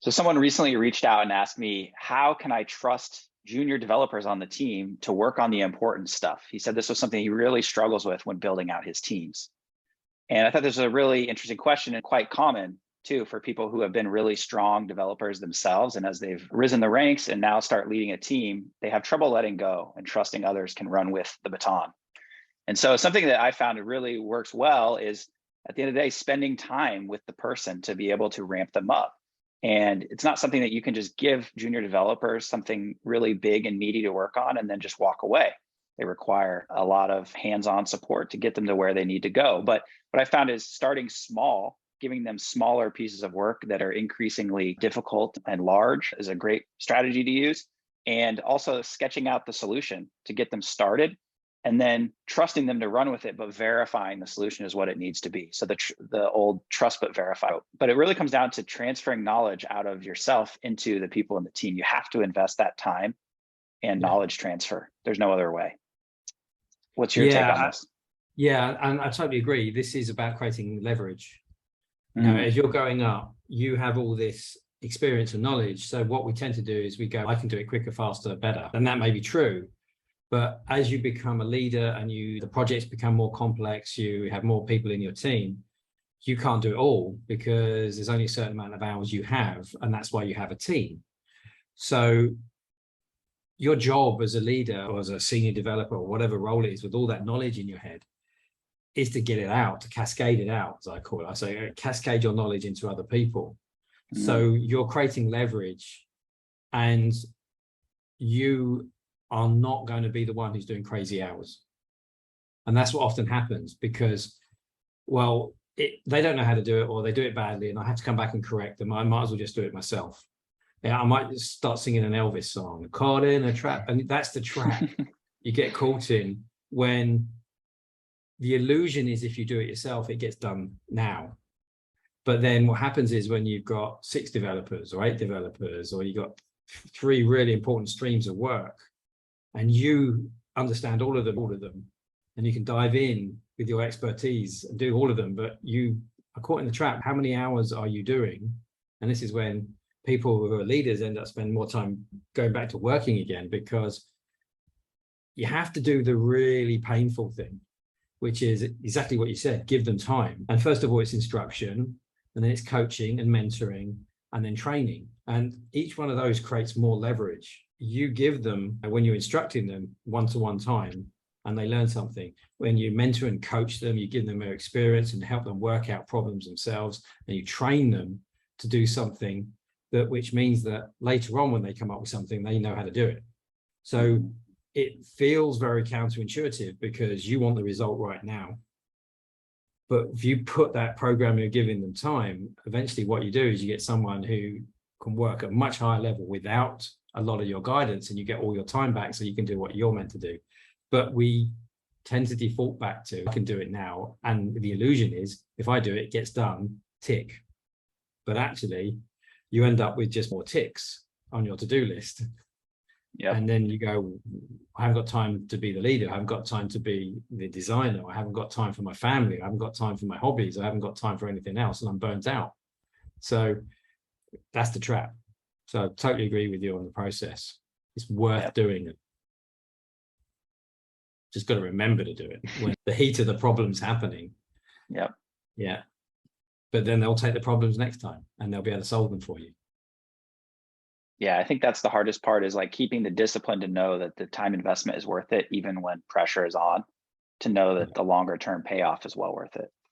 So someone recently reached out and asked me, how can I trust junior developers on the team to work on the important stuff? He said this was something he really struggles with when building out his teams. And I thought this was a really interesting question and quite common too for people who have been really strong developers themselves. And as they've risen the ranks and now start leading a team, they have trouble letting go and trusting others can run with the baton. And so something that I found really works well is at the end of the day, spending time with the person to be able to ramp them up. And it's not something that you can just give junior developers something really big and meaty to work on and then just walk away. They require a lot of hands-on support to get them to where they need to go. But what I found is starting small, giving them smaller pieces of work that are increasingly difficult and large is a great strategy to use. And also sketching out the solution to get them started and then trusting them to run with it, but verifying the solution is what it needs to be. So the old trust but verify. But it really comes down to transferring knowledge out of yourself into the people in the team. You have to invest that time and Yeah. knowledge transfer. There's no other way. What's your take Yeah, on this? yeah, and I totally agree. This is about creating leverage. Mm, As you're going up, you have all this experience and knowledge. So what we tend to do is we go, I can do it quicker, faster, better. And that may be true. But as you become a leader and the projects become more complex, you have more people in your team, you can't do it all because there's only a certain amount of hours you have, and that's why you have a team. So your job as a leader or as a senior developer or whatever role it is with all that knowledge in your head is to get it out, to cascade it out, as I call it. I say cascade your knowledge into other people. mm, So you're creating leverage, and you are not going to be the one who's doing crazy hours. And that's what often happens because, well, they don't know how to do it or they do it badly and I have to come back and correct them. I might as well just do it myself. Yeah, I might start singing an Elvis song, caught in a trap. And that's the trap you get caught in when the illusion is if you do it yourself, it gets done now. But then what happens is when you've got 6 developers or 8 developers, or you've got 3 really important streams of work, and you understand all of them, and you can dive in with your expertise and do all of them, but you are caught in the trap. How many hours are you doing? And this is when people who are leaders end up spending more time going back to working again, because you have to do the really painful thing, which is exactly what you said, give them time. And first of all, it's instruction, and then it's coaching and mentoring, and then training. And each one of those creates more leverage. You give them, when you're instructing them, one-to-one time, and they learn something. When you mentor and coach them, you give them their experience and help them work out problems themselves, and you train them to do something which means that later on when they come up with something, they know how to do it. So it feels very counterintuitive because you want the result right now. But if you put that program, you're giving them time, eventually what you do is you get someone who can work at a much higher level without a lot of your guidance, and you get all your time back so you can do what you're meant to do. But we tend to default back to, I can do it now. And the illusion is, if I do it, it gets done, tick. But actually, you end up with just more ticks on your to-do list. yep. And then you go, I haven't got time to be the leader. I haven't got time to be the designer. I haven't got time for my family. I haven't got time for my hobbies. I haven't got time for anything else, and I'm burnt out. So that's the trap. So I totally agree with you on the process. It's worth Yep. doing it. Just got to remember to do it when the heat of the problem's happening. Yep. Yeah. But then they'll take the problems next time and they'll be able to solve them for you. Yeah, I think that's the hardest part is like keeping the discipline to know that the time investment is worth it, even when pressure is on, to know that the longer term payoff is well worth it.